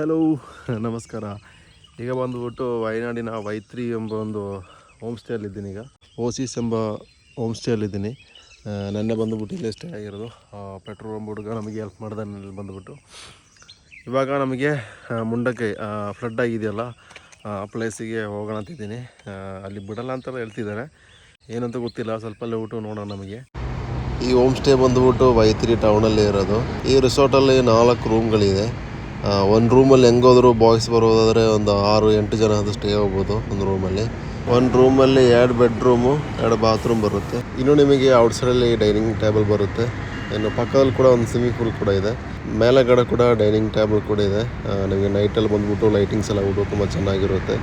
Hello ನಮಸ್ಕಾರ. ಈಗ ಬಂದುಬಿಟ್ಟು ವಯನಾಡಿನ ವೈತ್ರಿ ಎಂಬ ಒಂದು ಹೋಮ್ ಸ್ಟೇಯಲ್ಲಿದ್ದೀನಿ. ಈಗ ಓಸಿಸ್ ಎಂಬ ಹೋಮ್ ಸ್ಟೇಯಲ್ಲಿದ್ದೀನಿ. ನೆನ್ನೆ ಬಂದುಬಿಟ್ಟು ಇಲ್ಲೇ ಸ್ಟೇ ಆಗಿರೋದು. ಪೆಟ್ರೋಲ್ ಬಂದು ಹುಡುಗ ನಮಗೆ ಹೆಲ್ಪ್ ಮಾಡಿದೆ ಬಂದುಬಿಟ್ಟು. ಇವಾಗ ನಮಗೆ ಮುಂಡಕೈ ಫ್ಲಡ್ ಆಗಿದೆಯಲ್ಲ, ಆ ಪ್ಲೇಸಿಗೆ ಹೋಗೋಣ ಅಂತಿದ್ದೀನಿ. ಅಲ್ಲಿ ಬಿಡಲ್ಲ ಅಂತ ಹೇಳ್ತಿದ್ದಾರೆ, ಏನಂತ ಗೊತ್ತಿಲ್ಲ. ಸ್ವಲ್ಪ ಅಲ್ಲಿ ಊಟ ನೋಡೋಣ. ನಮಗೆ ಈ ಹೋಮ್ ಸ್ಟೇ ಬಂದುಬಿಟ್ಟು ವೈತ್ರಿ ಟೌನಲ್ಲಿ ಇರೋದು. ಈ ರಿಸಾರ್ಟಲ್ಲಿ 4 ರೂಮ್ಗಳಿದೆ. ಒಂದು ರೂಮಲ್ಲಿ ಹೆಂಗೋದ್ರು ಬಾಯ್ಸ್ ಬರೋದಾದರೆ ಒಂದು 6-8 ಜನ ಅದು ಸ್ಟೇ ಹೋಗ್ಬೋದು ಒಂದು ರೂಮಲ್ಲಿ. ಒಂದು ರೂಮಲ್ಲಿ 2 ಬೆಡ್ರೂಮು 2 ಬಾತ್ರೂಮ್ ಬರುತ್ತೆ. ಇನ್ನು ನಿಮಗೆ ಔಟ್ಸೈಡಲ್ಲಿ ಡೈನಿಂಗ್ ಟೇಬಲ್ ಬರುತ್ತೆ. ಇನ್ನು ಪಕ್ಕದಲ್ಲಿ ಕೂಡ ಒಂದು ಸ್ವಿಮ್ಮಿಂಗ್ ಪೂಲ್ ಕೂಡ ಇದೆ. ಮೇಲೆಗಡೆ ಕೂಡ ಡೈನಿಂಗ್ ಟೇಬಲ್ ಕೂಡ ಇದೆ. ನಿಮಗೆ ನೈಟಲ್ಲಿ ಬಂದುಬಿಟ್ಟು ಲೈಟಿಂಗ್ಸ್ ಎಲ್ಲ ಹುಡುಗ ತುಂಬ ಚೆನ್ನಾಗಿರುತ್ತೆ.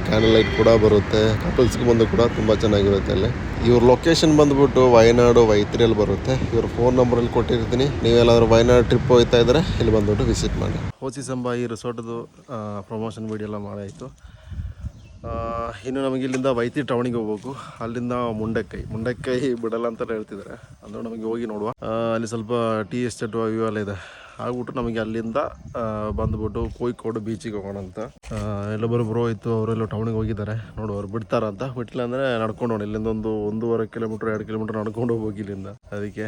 ಕ್ಯಾಂಡಲ್ ಲೈಟ್ ಕೂಡ ಬರುತ್ತೆ. ಕಪಲ್ಸ್ಗೆ ಬಂದು ಕೂಡ ತುಂಬ ಚೆನ್ನಾಗಿರುತ್ತೆ ಅಲ್ಲಿ. ಇವ್ರ ಲೊಕೇಶನ್ ಬಂದುಬಿಟ್ಟು ವಯನಾಡು ವೈತ್ರಿಯಲ್ಲಿ ಬರುತ್ತೆ. ಇವ್ರ ಫೋನ್ ನಂಬರಲ್ಲಿ ಕೊಟ್ಟಿರ್ತೀನಿ. ನೀವೆಲ್ಲಾದರೂ ವಯನಾಡು ಟ್ರಿಪ್ ಹೋಗ್ತಾ ಇದ್ದರೆ ಇಲ್ಲಿ ಬಂದುಬಿಟ್ಟು ವಿಸಿಟ್ ಮಾಡಿ. ಓಸಿಸ್ ಎಂಬ ಈ ರಿಸಾರ್ಟ್ದು ಪ್ರಮೋಷನ್ ವೀಡಿಯೋ ಎಲ್ಲ ಮಾಡಾಯಿತು. ಇನ್ನು ನಮಗೆ ಇಲ್ಲಿಂದ ವೈತ್ರಿ ಟೌನಿಗೆ ಹೋಗ್ಬೇಕು. ಅಲ್ಲಿಂದ ಮುಂಡಕ್ಕೈ ಬಿಡಲ್ಲ ಅಂತ ಹೇಳ್ತಿದ್ದಾರೆ. ಅಂದರೆ ನಮಗೆ ಹೋಗಿ ನೋಡುವ. ಅಲ್ಲಿ ಸ್ವಲ್ಪ ಟೀ ಎಸ್ಟೇಟ್ ವ್ಯೂ ಎಲ್ಲ ಇದೆ. ಆಗ್ಬಿಟ್ಟು ನಮಗೆ ಅಲ್ಲಿಂದ ಬಂದುಬಿಟ್ಟು ಕೋಯಿಕೋಡು ಬೀಚಿಗೆ ಹೋಗೋಣ ಅಂತ. ಎಲ್ಲೊಬ್ಬರು ಬ್ರೋ ಇತ್ತು, ಅವರೆಲ್ಲ ಟೌನಿಗೆ ಹೋಗಿದ್ದಾರೆ. ನೋಡು ಅವ್ರು ಬಿಡ್ತಾರಂತ. ಬಿಟ್ಟಿಲ್ಲ ಅಂದರೆ ನಡ್ಕೊಂಡು ಹೋಗಿ ಇಲ್ಲಿಂದ ಒಂದು 1.5 ಕಿಲೋಮೀಟ್ರ್ 2 ಕಿಲೋಮೀಟ್ರ್ ನಡ್ಕೊಂಡು ಹೋಗಿ ಇಲ್ಲಿಂದ. ಅದಕ್ಕೆ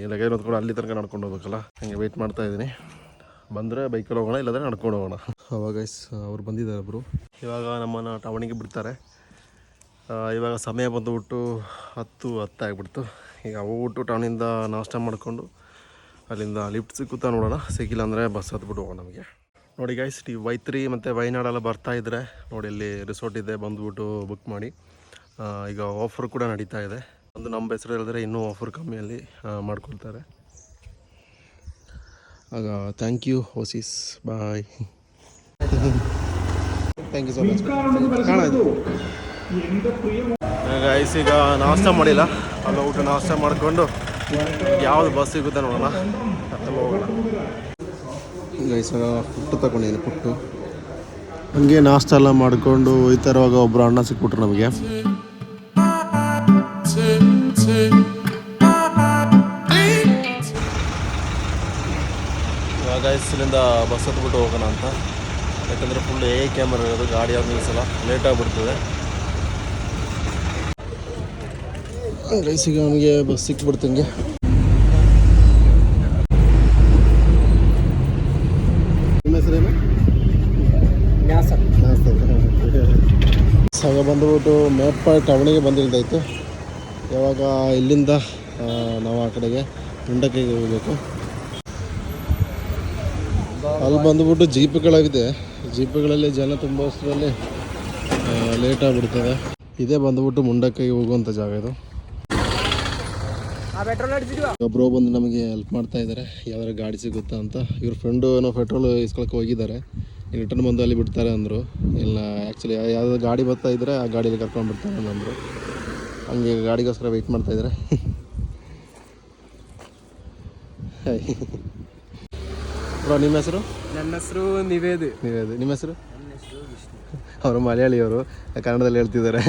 ಇಲ್ಲ ಕೈ ಹೊತ್ಕೊಂಡು ಅಲ್ಲಿ ತನಕ ನಡ್ಕೊಂಡು ಹೋಗ್ಬೇಕಲ್ಲ, ಹಂಗೆ ವೆಯ್ಟ್ ಮಾಡ್ತಾ ಇದ್ದೀನಿ. ಬಂದರೆ ಬೈಕಲ್ಲಿ ಹೋಗೋಣ, ಇಲ್ಲಾಂದರೆ ನಡ್ಕೊಂಡು ಹೋಗೋಣ. ಅವಾಗ ಅವ್ರು ಬಂದಿದ್ದಾರೆ ಒಬ್ಬರು. ಇವಾಗ ನಮ್ಮನ್ನು ಟೌನಿಗೆ ಬಿಡ್ತಾರೆ. ಇವಾಗ ಸಮಯ ಬಂದುಬಿಟ್ಟು 10 ಆಗಿಬಿಡ್ತು. ಈಗ ಹೋಗ್ಬಿಟ್ಟು ಟೌನಿಂದ ನಾಷ್ಟ ಮಾಡಿಕೊಂಡು ಅಲ್ಲಿಂದ ಲಿಫ್ಟ್ ಸಿಕ್ಕುತ್ತಾ ನೋಡೋಣ. ಸಿಕ್ಕಿಲ್ಲ ಅಂದರೆ ಬಸ್ ಹತ್ಬಿಟ್ಟು ಹೋಗೋಣ. ನಮಗೆ ನೋಡಿ ಗೈಸ್, ಈ ವೈತ್ರಿ ಮತ್ತು ವಯನಾಡೆಲ್ಲ ಬರ್ತಾಯಿದ್ರೆ ನೋಡಿ, ಇಲ್ಲಿ ರಿಸಾರ್ಟ್ ಇದೆ, ಬಂದುಬಿಟ್ಟು ಬುಕ್ ಮಾಡಿ. ಈಗ ಆಫರ್ ಕೂಡ ನಡೀತಾ ಇದೆ. ಒಂದು ನಮ್ಮ ಹೆಸರು ಹೇಳಿದ್ರೆ ಇನ್ನೂ ಆಫರ್ ಕಮ್ಮಿಯಲ್ಲಿ ಮಾಡ್ಕೊಳ್ತಾರೆ. ಆಗ thank you Oasis, bye. Thank you so much. Guys, ಈಗ ನಾಷ್ಟ ಮಾಡಿಲ್ಲ, ಅಲ್ಲಿ ಊಟ ನಾಷ್ಟ ಮಾಡಿಕೊಂಡು ಯಾವುದು ಬಸ್ ಸಿಗುತ್ತೆ ನೋಡೋಣ, ಅಲ್ಲಿ ಹೋಗೋಣ. ಗೈಸ್, ಪುಟ್ಟು ತಗೊಂಡಿದ್ದೀನಿ. ಪುಟ್ಟು ಹಂಗೆ ನಾಷ್ಟ ಎಲ್ಲ ಮಾಡಿಕೊಂಡು ಹೋಯ್ತಾ ಇರುವಾಗ ಒಬ್ಬರು ಅಣ್ಣ ಸಿಕ್ಬಿಟ್ರು ನಮಗೆ. ಇವಾಗ ಗೈಸ್ ಇಲ್ಲಿಂದ ಬಸ್ ಹತ್ಬಿಟ್ಟು ಹೋಗೋಣ ಅಂತ. ಯಾಕಂದರೆ ಫುಲ್ ಕ್ಯಾಮರಾ ಇರೋದು, ಗಾಡಿ ಅವ್ರು ನಿಲ್ಲಿಸಲ್ಲ, ಲೇಟ್ ಆಗಿಬಿಡ್ತದೆ. ಗೈಸ್, ಈಗ ನಮಗೆ ಬಸ್ ಸಿಕ್ಬಿಡ್ತಂಗೆ. ಆಗ ಬಂದುಬಿಟ್ಟು ಮೇಪ್ಪ ಟೌನಿಗೆ ಬಂದಿದ್ದಾಯಿತು. ಯಾವಾಗ ಇಲ್ಲಿಂದ ನಾವು ಆ ಕಡೆಗೆ ಮುಂಡಕ್ಕೈಗೆ ಹೋಗಬೇಕು. ಅಲ್ಲಿ ಬಂದುಬಿಟ್ಟು ಜೀಪುಗಳಾಗಿದೆ. ಜೀಪುಗಳಲ್ಲಿ ಜನ ತುಂಬ ಅಷ್ಟರಲ್ಲಿ ಲೇಟ್ ಆಗಿಬಿಡ್ತದೆ. ಇದೇ ಬಂದುಬಿಟ್ಟು ಮುಂಡಕ್ಕೈಗೆ ಹೋಗುವಂಥ ಜಾಗ ಇದು. ಒಬ್ಬರು ಬಂದು ನಮಗೆ ಹೆಲ್ಪ್ ಮಾಡ್ತಾ ಇದ್ದಾರೆ, ಯಾವ್ದಾರು ಗಾಡಿ ಸಿಗುತ್ತಾ ಅಂತ. ಇವ್ರ ಫ್ರೆಂಡು ಏನೋ ಪೆಟ್ರೋಲ್ ಇಸ್ಕೊಳಕ್ಕೆ ಹೋಗಿದ್ದಾರೆ, ರಿಟರ್ನ್ ಬಂದು ಅಲ್ಲಿ ಬಿಡ್ತಾರೆ ಅಂದರು. ಇಲ್ಲ, ಆ್ಯಕ್ಚುಲಿ ಯಾವುದಾದ್ರು ಗಾಡಿ ಬರ್ತಾ ಇದ್ದರೆ ಆ ಗಾಡೀಲಿ ಕರ್ಕೊಂಡು ಬಿಡ್ತಾರೆ ಅಂದರು. ಹಂಗೆ ಗಾಡಿಗೋಸ್ಕರ ವೆಯ್ಟ್ ಮಾಡ್ತಾಯಿದ್ದಾರೆ. ಬ್ರೋ, ನಿಮ್ಮ ಹೆಸರು? ನನ್ನ ಹೆಸರು ನಿವೇದ್. ನಿಮ್ಮ ಹೆಸರು? ಅವರು ಮಲಯಾಳಿಯವರು, ಕನ್ನಡದಲ್ಲಿ ಹೇಳ್ತಿದ್ದಾರೆ.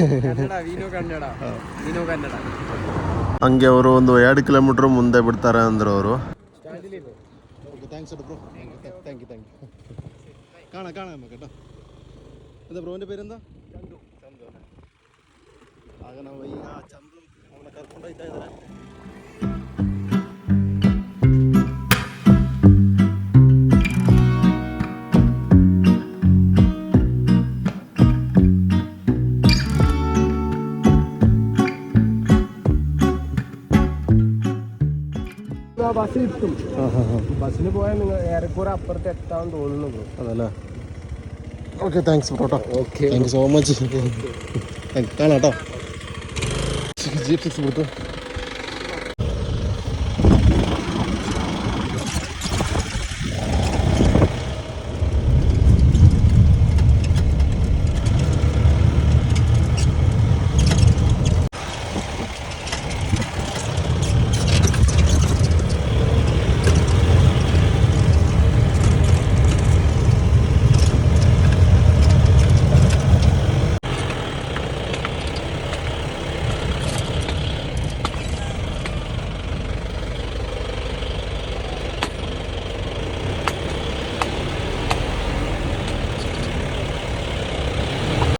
ಹಂಗೆ ಅವರು ಒಂದು 2 ಕಿಲೋಮೀಟ್ರ್ ಮುಂದೆ ಬಿಡ್ತಾರೆ ಅಂದರು ಅವರು. Thanks bro, thank you. ಕಾಣ ಕೇട്ടോ. ಅದೇ ಬ್ರೋൻ്റെ പേരെന്താ? ಚಂದು. ಆಗ ನಾವು ಈಗ ಚಂದು ಅವನ್ನ ಕರ್ಕೊಂಡು ಹೋಗ್ತಾ ಇದ್ದಾರೆ. ബസ് കിട്ടും. ബസ്സിന് പോയാൽ നിങ്ങൾ ഏറെക്കുറെ അപ്പുറത്ത് എത്താൻ തോന്നുന്നു ബ്രോ. അതല്ലേ? ഓക്കെ, താങ്ക്സ് ബ്രോട്ടോ. Okay, thank you so much. കാണാം കേട്ടോ. ജീപ്പ് കൊടുത്തു.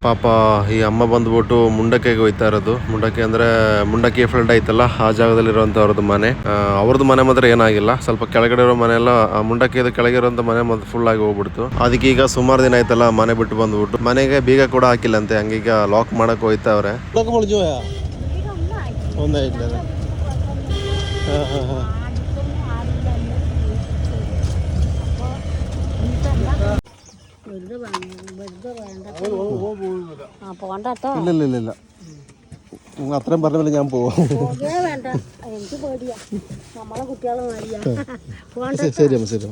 ಪಾಪ ಈ ಅಮ್ಮ ಬಂದ್ಬಿಟ್ಟು ಮುಂಡಕ್ಕೆಗೆ ಹೋಯ್ತಾ ಇರೋದು. ಮುಂಡಕ್ಕೆ ಅಂದರೆ ಮುಂಡಕ್ಕೆ ಫ್ಲಡ್ ಐತಲ್ಲ ಆ ಜಾಗದಲ್ಲಿರುವಂಥ ಅವ್ರದ್ದು ಮನೆ. ಅವ್ರದ್ದು ಮನೆ ಮಾತ್ರ ಏನಾಗಿಲ್ಲ, ಸ್ವಲ್ಪ ಕೆಳಗಡೆ ಇರೋ ಮನೆ ಎಲ್ಲ ಮುಂಡಕ್ಕೆ ಕೆಳಗೆ ಇರೋಂಥ ಮನೆ ಮತ್ತೆ ಫುಲ್ ಆಗಿ ಹೋಗ್ಬಿಡ್ತು. ಅದಕ್ಕೆ ಈಗ ಸುಮಾರು ದಿನ ಆಯ್ತಲ್ಲ ಮನೆ ಬಿಟ್ಟು ಬಂದ್ಬಿಟ್ಟು ಮನೆಗೆ ಬೀಗ ಕೂಡ ಹಾಕಿಲ್ಲಂತೆ, ಹಂಗೀಗ ಲಾಕ್ ಮಾಡಕ್ಕೆ ಹೋಯ್ತಾವ್ರೆ. ഇല്ല അത്രയും പറഞ്ഞ ഞാൻ പോവാം. ശരി അമ്മ ശരി.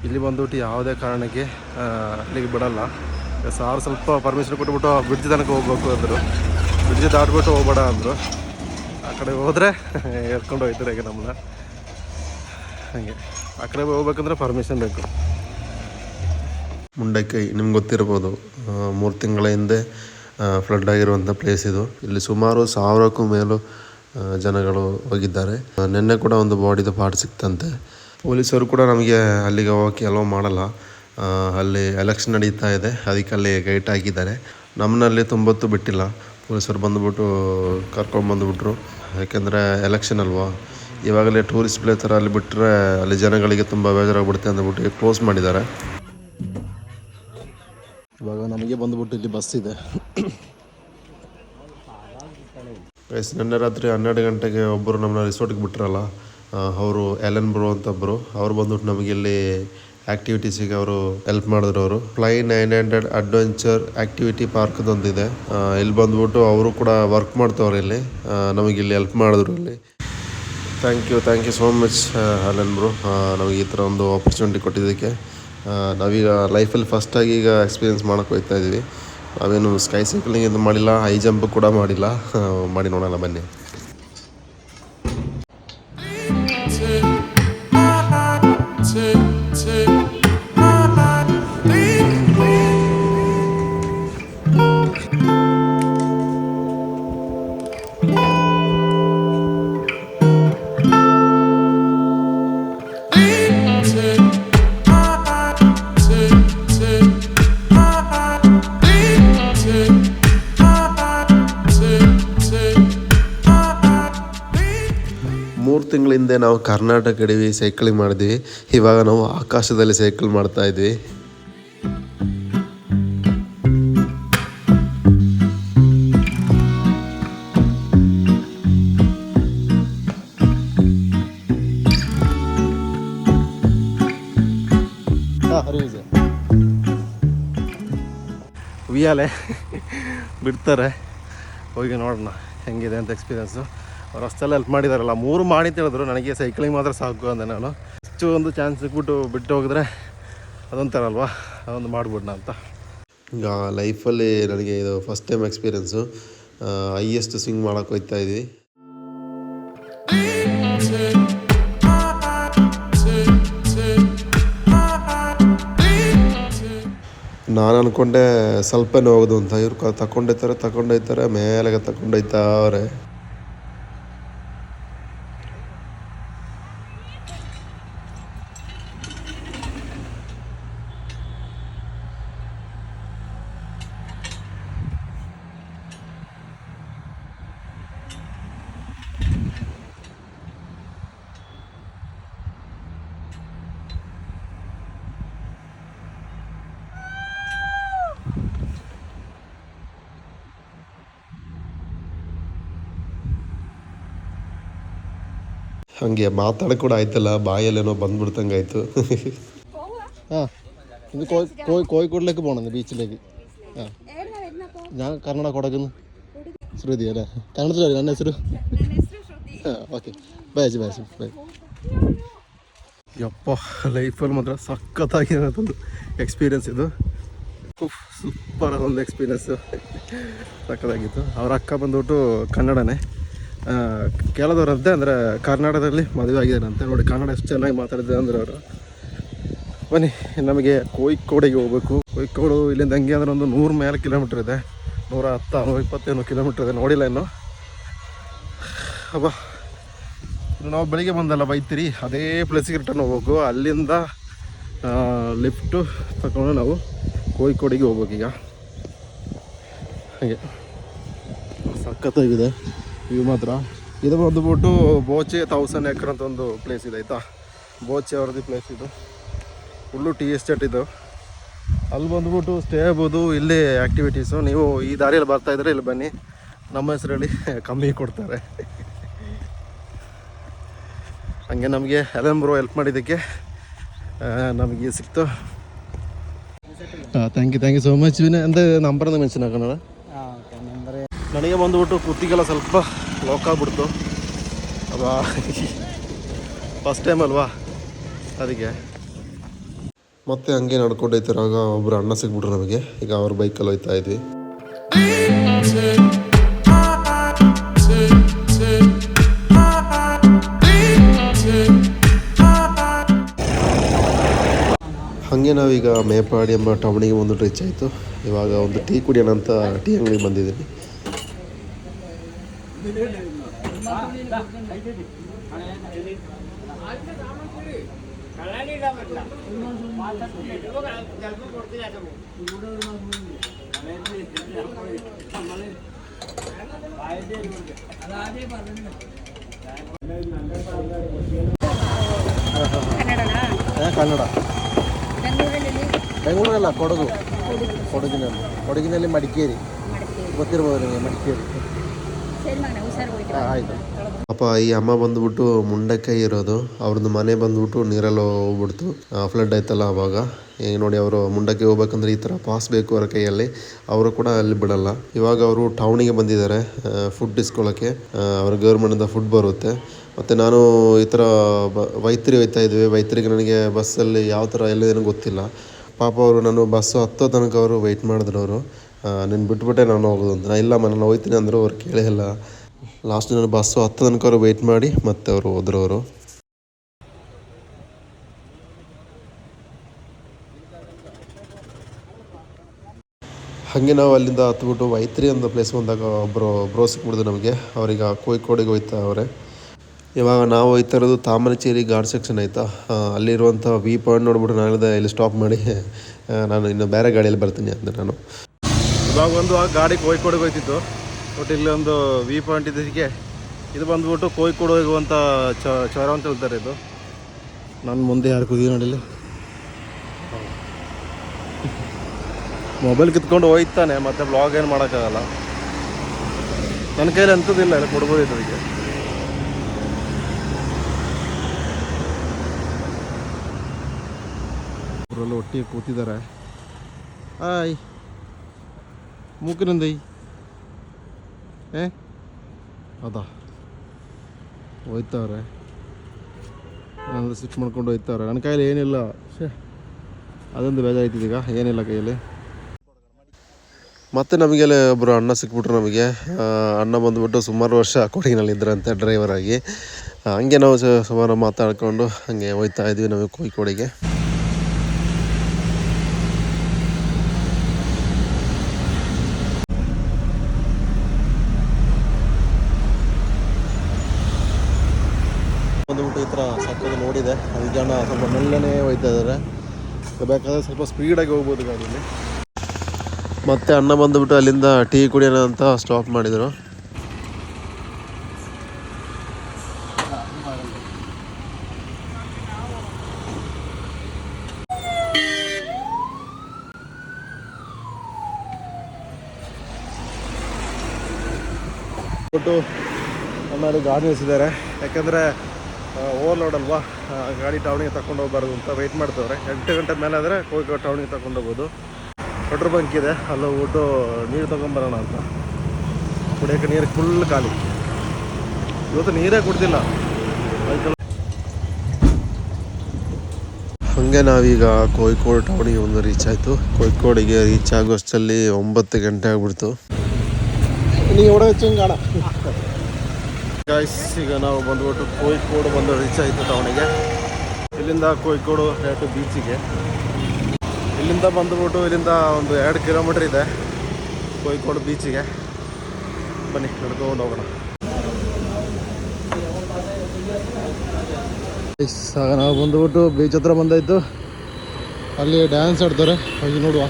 ಇಲ್ಲಿ ಬಂದ್ಬಿಟ್ಟು ಯಾವುದೇ ಕಾರಣಕ್ಕೆ ಅಲ್ಲಿಗೆ ಬಿಡಲ್ಲ. ಸಾರು ಸ್ವಲ್ಪ ಪರ್ಮಿಷನ್ ಕೊಟ್ಬಿಟ್ಟು ಬ್ರಿಡ್ಜ್ ತನಕ ಹೋಗ್ಬೇಕು ಅಂದರು. ಬ್ರಿಡ್ಜ್ ದಾಟ್ಬಿಟ್ಟು ಹೋಗ್ಬೇಡ ಅಂದರು. ಆ ಕಡೆ ಹೋದರೆ ಎತ್ಕೊಂಡು ಹೋಗ್ತಾರೆ ಈಗ ನಮ್ಮನ್ನ. ಹಾಗೆ ಆ ಕಡೆ ಹೋಗ್ಬೇಕಂದ್ರೆ ಪರ್ಮಿಷನ್ ಬೇಕು. ಮುಂಡಕ್ಕೆ ನಿಮ್ಗೆ ಗೊತ್ತಿರ್ಬೋದು, 3 ತಿಂಗಳ ಹಿಂದೆ ಫ್ಲಡ್ ಆಗಿರುವಂಥ ಪ್ಲೇಸ್ ಇದು. ಇಲ್ಲಿ ಸುಮಾರು 1000ಕ್ಕೂ ಮೇಲೂ ಜನಗಳು ಹೋಗಿದ್ದಾರೆ. ನಿನ್ನೆ ಕೂಡ ಒಂದು ಬಾಡಿದ ಪಾರ್ಟ್ ಸಿಕ್ತಂತೆ. ಪೊಲೀಸರು ಕೂಡ ನಮಗೆ ಅಲ್ಲಿಗೆ ಹೋಗೋಕ್ಕೆ ಅಲೋ ಮಾಡಲ್ಲ. ಅಲ್ಲಿ ಎಲೆಕ್ಷನ್ ನಡೀತಾ ಇದೆ, ಅದಕ್ಕೆ ಅಲ್ಲಿ ಗೇಟ್ ಹಾಕಿದ್ದಾರೆ. ನಮ್ಮನ್ನಲ್ಲಿ 90 ಬಿಟ್ಟಿಲ್ಲ. ಪೊಲೀಸರು ಬಂದುಬಿಟ್ಟು ಕರ್ಕೊಂಡು ಬಂದುಬಿಟ್ರು. ಯಾಕೆಂದರೆ ಎಲೆಕ್ಷನ್ ಅಲ್ವಾ, ಇವಾಗಲೇ ಟೂರಿಸ್ಟ್ ಪ್ಲೇಸ್ ಥರ ಅಲ್ಲಿ ಬಿಟ್ಟರೆ ಅಲ್ಲಿ ಜನಗಳಿಗೆ ತುಂಬ ಬೇಜಾರಾಗ್ಬಿಡುತ್ತೆ ಅಂದ್ಬಿಟ್ಟು ಕ್ಲೋಸ್ ಮಾಡಿದ್ದಾರೆ. ಇವಾಗ ನಮಗೆ ಬಂದುಬಿಟ್ಟು ಇಲ್ಲಿ ಬಸ್ ಇದೆ. ನಿನ್ನೆ ರಾತ್ರಿ 12 ಗಂಟೆಗೆ ಒಬ್ಬರು ನಮ್ಮನ್ನ ರಿಸೋರ್ಟ್ಗೆ ಬಿಟ್ಟರಲ್ಲ, ಅವರು ಎಲೆನ್ ಬ್ರೋ ಅಂತ ಒಬ್ಬರು, ಅವ್ರು ಬಂದ್ಬಿಟ್ಟು ನಮಗೆ ಇಲ್ಲಿ ಆ್ಯಕ್ಟಿವಿಟೀಸಿಗೆ ಅವರು ಹೆಲ್ಪ್ ಮಾಡಿದ್ರು. ಅವರು ಫ್ಲೈ 900 ಅಡ್ವೆಂಚರ್ ಆ್ಯಕ್ಟಿವಿಟಿ ಪಾರ್ಕ್ದೊಂದಿದೆ. ಇಲ್ಲಿ ಬಂದ್ಬಿಟ್ಟು ಅವರು ಕೂಡ ವರ್ಕ್ ಮಾಡ್ತವ್ರೆ ಇಲ್ಲಿ, ನಮಗೆ ಇಲ್ಲಿ ಹೆಲ್ಪ್ ಮಾಡಿದ್ರು. ಇಲ್ಲಿ ಥ್ಯಾಂಕ್ ಯು ಸೋ ಮಚ್ ಎಲೆನ್ ಬ್ರೋ, ನಮಗೆ ಈ ಥರ ಒಂದು ಆಪರ್ಚುನಿಟಿ ಕೊಟ್ಟಿದ್ದಕ್ಕೆ. ನಾವೀಗ ಲೈಫಲ್ಲಿ ಫಸ್ಟಾಗಿ ಈಗ ಎಕ್ಸ್ಪೀರಿಯೆನ್ಸ್ ಮಾಡೋಕ್ಕೆ ಹೋಗ್ತಾ ಇದ್ದೀವಿ. ನಾವೇನು ಸ್ಕೈ ಸೈಕ್ಲಿಂಗ್ ಇದು ಮಾಡಿಲ್ಲ, ಹೈ ಜಂಪ್ ಕೂಡ ಮಾಡಿಲ್ಲ. ಮಾಡಿ ನೋಡೋಣ ಬನ್ನಿ. ತಿಂಗಳ ಹಿಂದೆ ನಾವು ಕರ್ನಾಟಕ ಗಡಿವಿ ಸೈಕ್ಲಿಂಗ್ ಮಾಡಿದ್ವಿ. ಇವಾಗ ನಾವು ಆಕಾಶದಲ್ಲಿ ಸೈಕಲ್ ಮಾಡ್ತಾ ಇದ್ವಿ. ಉಯ್ಯಾಲೆ ಬಿಡ್ತಾರೆ, ಹೋಗಿ ನೋಡೋಣ ಹೆಂಗಿದೆ ಅಂತ ಎಕ್ಸ್ಪೀರಿಯೆನ್ಸು. ಅವ್ರು ಅಷ್ಟೆಲ್ಲ ಹೆಲ್ಪ್ ಮಾಡಿದಾರಲ್ಲ, 3 ಮಾಡಿ ಅಂತ ಹೇಳಿದ್ರು. ನನಗೆ ಸೈಕ್ಲಿಂಗ್ ಮಾತ್ರ ಸಾಕು ಅಂದೆ ನಾನು. ಅಷ್ಟು ಒಂದು ಚಾನ್ಸ್ ಸಿಕ್ಬಿಟ್ಟು ಬಿಟ್ಟು ಹೋಗಿದ್ರೆ ಅದೊಂಥರ ಅಲ್ವಾ, ಅದೊಂದು ಮಾಡ್ಬಿಡೋಣ ಅಂತ. ಈಗ ಲೈಫಲ್ಲಿ ನನಗೆ ಇದು first time experience. Highest swing ಮಾಡೋಕೆ ಹೋಗ್ತಾ ಇದ್ವಿ. ನಾನು ಅಂದ್ಕೊಂಡೆ ಸ್ವಲ್ಪನೇ ಹೋಗೋದು ಅಂತ, ಇವ್ರು ತಗೊಂಡೋಯ್ತಾರೆ ಮೇಲೆಗೆ ತಗೊಂಡೋಯ್ತಾವ್ರೆ. ಹಂಗೆ ಮಾತಾಡೋಕೆ ಕೂಡ ಆಯ್ತಲ್ಲ, ಬಾಯಲ್ಲೇನೋ ಬಂದ್ಬಿಡ್ತಂಗೆ ಆಯಿತು. ಹಾಂ, ഇത് കോഴിക്കോടിലേക്ക് പോകണം, ബീച്ചിലേക്ക്. ആ, ഞാൻ കർണാടക കൊടകുന്നു. ശ്രുതി അല്ലേ, കನ್ನಡದಲ್ಲಿ ನನ್ನ ಹೆಸರು. ಹಾಂ, ಓಕೆ, ಬಾಯ್ ಬಾಯ್. ಯಪ್ಪ, ಲೈಫಲ್ಲಿ ಮಾತ್ರ ಸಖತ್ತಾಗಿರೋದೊಂದು ಎಕ್ಸ್ಪೀರಿಯೆನ್ಸ್ ಇದು. ಸೂಪರ್ ಒಂದು ಎಕ್ಸ್ಪೀರಿಯೆನ್ಸು, ಸಖತ್ತಾಗಿತ್ತು. ಅವ್ರ ಅಕ್ಕ ಬಂದ್ಬಿಟ್ಟು ಕನ್ನಡನೇ, ಕೇಳದವ್ರಂತೆ. ಅಂದರೆ ಕರ್ನಾಟಕದಲ್ಲಿ ಮದುವೆ ಆಗಿದ್ದಾರಂತೆ. ನೋಡಿ ಕನ್ನಡ ಎಷ್ಟು ಚೆನ್ನಾಗಿ ಮಾತಾಡಿದೆ ಅಂದರೆ ಅವರು. ಬನ್ನಿ, ನಮಗೆ ಕೋಯಿಕೋಡಿಗೆ ಹೋಗ್ಬೇಕು. ಕೋಯಿಕೋಡು ಇಲ್ಲಿಂದ ಹಂಗೆ ಅಂದರೆ ಒಂದು 100 ಮೇಲೆ ಕಿಲೋಮೀಟ್ರ್ ಇದೆ, 110 120 ಕಿಲೋಮೀಟ್ರ್ ಇದೆ. ನೋಡಿಲ್ಲ ಇನ್ನು. ಅಬ್ಬಾ, ನಾವು ಬೆಳಿಗ್ಗೆ ಬಂದಲ್ಲ ವೈತಿರಿ ಅದೇ ಪ್ಲೇಸಿಗೆ ರಿಟರ್ನ್ ಹೋಗ್ಬೇಕು. ಅಲ್ಲಿಂದ ಲಿಫ್ಟು ತಗೊಂಡು ನಾವು ಕೋಯಿಕೋಡಿಗೆ ಹೋಗ್ಬೇಕೀಗ. ಹಾಗೆ ಸಖತ್ತಾಗಿದೆ ವ್ಯೂ ಮಾತ್ರ. ಇದು ಬಂದುಬಿಟ್ಟು ಬೋಚೆ 1000 ಎಕರೆ ಅಂತ ಒಂದು ಪ್ಲೇಸ್ ಇದೆ ಆಯಿತಾ. ಬೋಚೆ ಅವ್ರದ್ದು ಪ್ಲೇಸ್ ಇದು, ಫುಲ್ಲು ಟೀ ಎಸ್ಟೇಟ್ ಇದು. ಅಲ್ಲಿ ಬಂದುಬಿಟ್ಟು ಸ್ಟೇ ಆಗ್ಬೋದು, ಇಲ್ಲಿ ಆ್ಯಕ್ಟಿವಿಟೀಸು. ನೀವು ಈ ದಾರಿಯಲ್ಲಿ ಬರ್ತಾಯಿದ್ರೆ ಇಲ್ಲಿ ಬನ್ನಿ, ನಮ್ಮ ಹೆಸರಲ್ಲಿ ಕಮ್ಮಿ ಕೊಡ್ತಾರೆ. ಹಂಗೆ ನಮಗೆ ಎಲನ್ ಬ್ರೋ ಹೆಲ್ಪ್ ಮಾಡಿದ್ದಕ್ಕೆ ನಮಗೆ ಸಿಕ್ತು. Thank you so much. ಅಂದರೆ ನಂಬರನ್ನು ಮೆನ್ಷನ್ ಹಾಕೋಣ. ನನಗೆ ಬಂದುಬಿಟ್ಟು ಕುತ್ತಿಗೆಲ್ಲ ಸ್ವಲ್ಪ ಲಾಕ್ ಆಗಿಬಿಡ್ತು ಅಲ್ವಾ, ಫಸ್ಟ್ ಟೈಮ್ ಅಲ್ವಾ, ಅದಕ್ಕೆ ಮತ್ತೆ ಹಂಗೆ ನಡ್ಕೊಂಡು ಹೋಗ್ತಿರುವಾಗ ಒಬ್ಬರು ಅಣ್ಣ ಸಿಗ್ಬಿಟ್ರು ನಮಗೆ. ಈಗ ಅವ್ರ ಬೈಕಲ್ಲಿ ಹೋಗ್ತಾ ಇದ್ವಿ. ಹಾಗೆ ನಾವೀಗ ಮೇಪಾಡಿ ಎಂಬ ಟೌನಿಗೆ ಒಂದು ರೀಚ್ ಆಯಿತು. ಇವಾಗ ಒಂದು ಟೀ ಕುಡಿಯೋಣ ಅಂತ ಟೀ ಅಂಗಡಿಗೆ ಬಂದಿದ್ದೀನಿ. ಕನ್ನಡ, ಬೆಂಗಳೂರಲ್ಲ, ಕೊಡಗಿನಲ್ಲಿ ಮಡಿಕೇರಿ ಗೊತ್ತಿರ್ಬೋದು ನಿಮಗೆ, ಮಡಿಕೇರಿ. ಆಯಿತು. ಅಪ್ಪ ಈ ಅಮ್ಮ ಬಂದುಬಿಟ್ಟು ಮುಂಡಕ್ಕೆ ಇರೋದು, ಅವ್ರದ್ದು ಮನೆ ಬಂದುಬಿಟ್ಟು ನೀರಲ್ಲಿ ಹೋಗ್ಬಿಡ್ತು, ಫ್ಲಡ್ ಆಯ್ತಲ್ಲ ಅವಾಗ. ಈಗ ನೋಡಿ ಅವರು ಮುಂಡಕ್ಕೆ ಹೋಗ್ಬೇಕಂದ್ರೆ ಈ ಥರ ಪಾಸ್ ಬೇಕು ಅವರ ಕೈಯಲ್ಲಿ, ಅವರು ಕೂಡ ಅಲ್ಲಿ ಬಿಡಲ್ಲ. ಇವಾಗ ಅವರು ಟೌನಿಗೆ ಬಂದಿದ್ದಾರೆ ಫುಡ್ ಇಸ್ಕೊಳ್ಳೋಕ್ಕೆ. ಅವ್ರ ಗೌರ್ಮೆಂಟಿಂದ ಫುಡ್ ಬರುತ್ತೆ. ಮತ್ತು ನಾನು ಈ ಥರ ವೈತಿರಿ ಹೋಗ್ತಾ ಇದ್ವಿ. ವೈತಿರಿಗೆ ನನಗೆ ಬಸ್ಸಲ್ಲಿ ಯಾವ ಥರ ಎಲ್ಲೇನೂ ಗೊತ್ತಿಲ್ಲ. ಪಾಪ ಅವರು ನಾನು ಬಸ್ಸು ಹತ್ತೋ ತನಕ ಅವರು ವೆಯ್ಟ್ ಮಾಡಿದ್ರು. ಅವರು ನೀನು ಬಿಟ್ಬಿಟ್ಟೆ ನಾನು ಹೋಗೋದು ಅಂತ. ನಾನು ಇಲ್ಲಮ್ಮ ನಾನು ಹೋಗ್ತೀನಿ ಅಂದರು. ಅವ್ರು ಕೇಳಿಲ್ಲ. ಲಾಸ್ಟ್ ನಾನು ಬಸ್ಸು ಹತ್ತೋ ತನಕ ಅವರು ವೆಯ್ಟ್ ಮಾಡಿ ಮತ್ತೆ ಅವರು ಹೋದ್ರು. ಅವರು ಹಾಗೆ ನಾವು ಅಲ್ಲಿಂದ ಹತ್ಬಿಟ್ಟು ವೈತಿರಿ ಅನ್ನೋ ಪ್ಲೇಸ್ ಬಂದಾಗ ಒಬ್ಬರು ಸಿಕ್ಬಿಡಿದ್ರು ನಮಗೆ. ಅವ್ರಿಗೆ ಕೋಯಿಕೋಡಿಗೆ ಹೋಯ್ತಾ ಅವರೇ. ಇವಾಗ ನಾವು ಹೋಗ್ತಾ ಇರೋದು ತಾಮರಚೇರಿ ಘಾಟ್ ಸೆಕ್ಷನ್ ಆಯಿತಾ. ಅಲ್ಲಿರುವಂಥ ವಿ ಪಾಯಿಂಟ್ ನೋಡ್ಬಿಟ್ಟು ನಾನು ಇಲ್ಲಿ ಸ್ಟಾಪ್ ಮಾಡಿ ನಾನು ಇನ್ನು ಬೇರೆ ಗಾಡಿಯಲ್ಲಿ ಬರ್ತೀನಿ ಅಂತ ನಾನು ಇವಾಗ ಒಂದು ಆ ಗಾಡಿ ಕೋಯಿಕೋಡಿಗೆ ಹೋಗ್ತಿತ್ತು. ಬಟ್ ಇಲ್ಲಿ ಒಂದು ವಿ ಪಾಯಿಂಟ್ ಇದಕ್ಕೆ ಇದು ಬಂದುಬಿಟ್ಟು ಕೋಯಿಕೋಡು ಹೋಗುವಂಥ ಚೌರ ಅಂತ ಹೇಳ್ತಾರೆ. ಇದು ನನ್ನ ಮುಂದೆ ಯಾರು ಕೂದಿ ನೋಡಿಲ್ಲಿ ಮೊಬೈಲ್ ಕಿತ್ಕೊಂಡು ಹೋಯ್ತಾನೆ, ಮತ್ತೆ ಬ್ಲಾಗ್ ಏನು ಮಾಡೋಕ್ಕಾಗಲ್ಲ. ನನ್ನ ಕೈಲಿ ಅಂಥದ್ದಿಲ್ಲ, ಎಲ್ಲ ಕೊಡ್ಬೋದಿತ್ತು ಅದಕ್ಕೆ. ಅವರೆಲ್ಲ ಒಟ್ಟಿಗೆ ಕೂತಿದ್ದಾರೆ. ಆಯ್ ಮೂಕಿನಂದೈ ಅದಾ ಹೋಯ್ತವ್ರೆ, ನಾನು ಸ್ವಿಚ್ ಮಾಡ್ಕೊಂಡು ಹೋಯ್ತವ್ರೆ. ನನ್ನ ಕೈಯಲ್ಲಿ ಏನಿಲ್ಲ, ಅದೊಂದು ಬೇಜಾರಾಯ್ತಿದೆ. ಈಗ ಏನಿಲ್ಲ ಕೈಯಲ್ಲಿ. ಮತ್ತು ನಮಗೆಲ್ಲ ಒಬ್ಬರು ಅಣ್ಣ ಸಿಕ್ಬಿಟ್ರು ನಮಗೆ. ಅಣ್ಣ ಬಂದುಬಿಟ್ಟು ಸುಮಾರು ವರ್ಷ ಕೊಡಗಿನಲ್ಲಿ ಇದ್ರಂತೆ ಡ್ರೈವರ್ ಆಗಿ. ಹಂಗೆ ನಾವು ಸುಮಾರು ಮಾತಾಡ್ಕೊಂಡು ಹಾಗೆ ಹೋಗ್ತಾ ಇದ್ವಿ ನಮಗೆ ಕೋಯಿಕೋಡಿಗೆ. ಬಂದುಬಿಟ್ಟು ಈ ಥರ ಸಕ್ಕದ ನೋಡಿದೆ. 5 ಜನ ಸ್ವಲ್ಪ ಮೆಲ್ಲನೆ ಹೋಗ್ತಾ ಇದ್ದಾರೆ. ಬೇಕಾದರೆ ಸ್ವಲ್ಪ ಸ್ಪೀಡಾಗಿ ಹೋಗ್ಬೋದು ಗಾಡಿಯಲ್ಲಿ. ಮತ್ತೆ ಅಣ್ಣ ಬಂದುಬಿಟ್ಟು ಅಲ್ಲಿಂದ ಟೀ ಕುಡಿಯೋಣ ಅಂತ ಸ್ಟಾಪ್ ಮಾಡಿದರು. ಅಣ್ಣ ಗಾಡಿ ನಿಲ್ಲಿಸಿದ್ದಾರೆ. ಯಾಕೆಂದರೆ ಓವರ್ಲೋಡ್ ಅಲ್ವಾ, ಗಾಡಿ ಟೌನಿಗೆ ತಗೊಂಡು ಹೋಗ್ಬಾರ್ದು ಅಂತ ವೆಯ್ಟ್ ಮಾಡ್ತವ್ರೆ. 8 ಗಂಟೆ ಮೇಲೆ ಆದರೆ ಕೋಯಿಕೋಡ್ ಟೌನಿಗೆ ತಗೊಂಡು ಹೋಗ್ಬೋದು. ಪೆಟ್ರೋಲ್ ಬಂಕ್ ಇದೆ, ಅಲ್ಲಿ ಹೋಗ್ಬಿಟ್ಟು ನೀರು ತೊಗೊಂಬರೋಣ ಅಂತ. ಕುಡಿಯೋಕ್ಕೆ ನೀರು ಫುಲ್ ಖಾಲಿ. ಇವತ್ತು ನೀರೇ ಕುಡ್ದಿಲ್ಲ. ಹಾಗೆ ನಾವೀಗ ಕೋಯಿಕೋಡ್ ಟೌನಿಗೆ ಒಂದು ರೀಚ್ ಆಯಿತು. ಕೋಯಿಕೋಡಿಗೆ ರೀಚ್ ಆಗೋಷ್ಟರಲ್ಲಿ 9 ಗಂಟೆ ಆಗ್ಬಿಡ್ತು. ನೀವು ಹೊಡೋಣ ಗಾಯ್ಸ್. ಈಗ ನಾವು ಬಂದುಬಿಟ್ಟು ಕೋಯಿಕೋಡು ಬಂದು ರೀಚ್ ಆಯಿತು ಟೌನಿಗೆ. ಇಲ್ಲಿಂದ ಕೋಯಿಕೋಡು ಡೈರೆಕ್ಟ್ ಬೀಚಿಗೆ. ಇಲ್ಲಿಂದ ಬಂದುಬಿಟ್ಟು ಇಲ್ಲಿಂದ ಒಂದು 2 ಕಿಲೋಮೀಟ್ರ್ ಇದೆ ಕೋಯಿಕೋಡು ಬೀಚಿಗೆ. ಬನ್ನಿ ನಡ್ಕೊಂಡು ಹೋಗೋಣ. ಆಗ ನಾವು ಬಂದುಬಿಟ್ಟು ಬೀಚ್ ಹತ್ರ ಬಂದಾಯಿತು. ಅಲ್ಲಿ ಡ್ಯಾನ್ಸ್ ಆಡ್ತಾರೆ, ಹೋಗಿ ನೋಡುವ.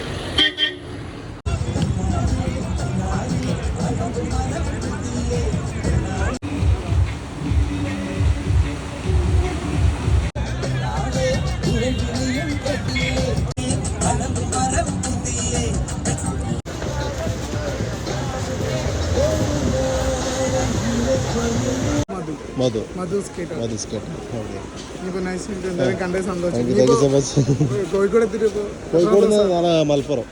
മധു മധു സ്കേറ്റ് മധു സ്കേറ്റ്. ഓക്കെ, ഇനിയിപ്പോൾ നൈസ് എന്തായാലും കണ്ടേ സന്തോഷം. Thank you so much. Kozhikode എത്തിയിട്ട് കോഴിക്കോട് നിന്ന് നാളെ മലപ്പുറം.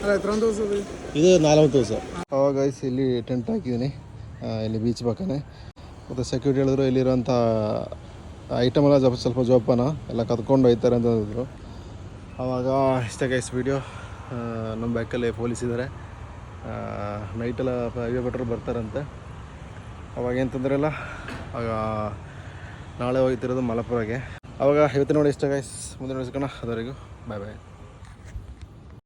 അല്ല എത്രാം ദിവസം ഇത്? ಇದು 4ನೇ ದಿವಸ. ಅವಾಗ ಗೈಸ್ ಇಲ್ಲಿ ಟೆಂಟ್ ಹಾಕಿದ್ದೀನಿ, ಇಲ್ಲಿ ಬೀಚ್ ಪಕ್ಕನೇ. ಮತ್ತು ಸೆಕ್ಯೂರಿಟಿ ಹೇಳಿದ್ರು ಇಲ್ಲಿರೋಂಥ ಐಟಮ್ ಎಲ್ಲ ಸ್ವಲ್ಪ ಜೋಪಾನ ಎಲ್ಲ ಕದ್ಕೊಂಡು ಹೋಯ್ತಾರೆ ಅಂತ ಹೇಳಿದ್ರು. ಆವಾಗ ಇಷ್ಟೇ ಗೈಸ್ ವಿಡಿಯೋ. ನಮ್ಮ ಬ್ಯಾಕಲ್ಲಿ ಪೊಲೀಸ್ ಇದ್ದಾರೆ, ನೈಟೆಲ್ಲ ಹೈವೇ ಭಟ್ರು ಬರ್ತಾರಂತೆ. ಅವಾಗ ಏನು ತೊಂದರೆ ಇಲ್ಲ. ಆಗ ನಾಳೆ ಹೋಗ್ತಿರೋದು ಮಲಪುರಗೆ. ಆವಾಗ ಇವತ್ತು ನೋಡಿ ಇಷ್ಟ ಗೈಸ್, ಮುಂದೆ ನೋಡಿಸ್ಕೋಣ. ಅದುವರೆಗೂ ಬಾಯ್ ಬಾಯ್.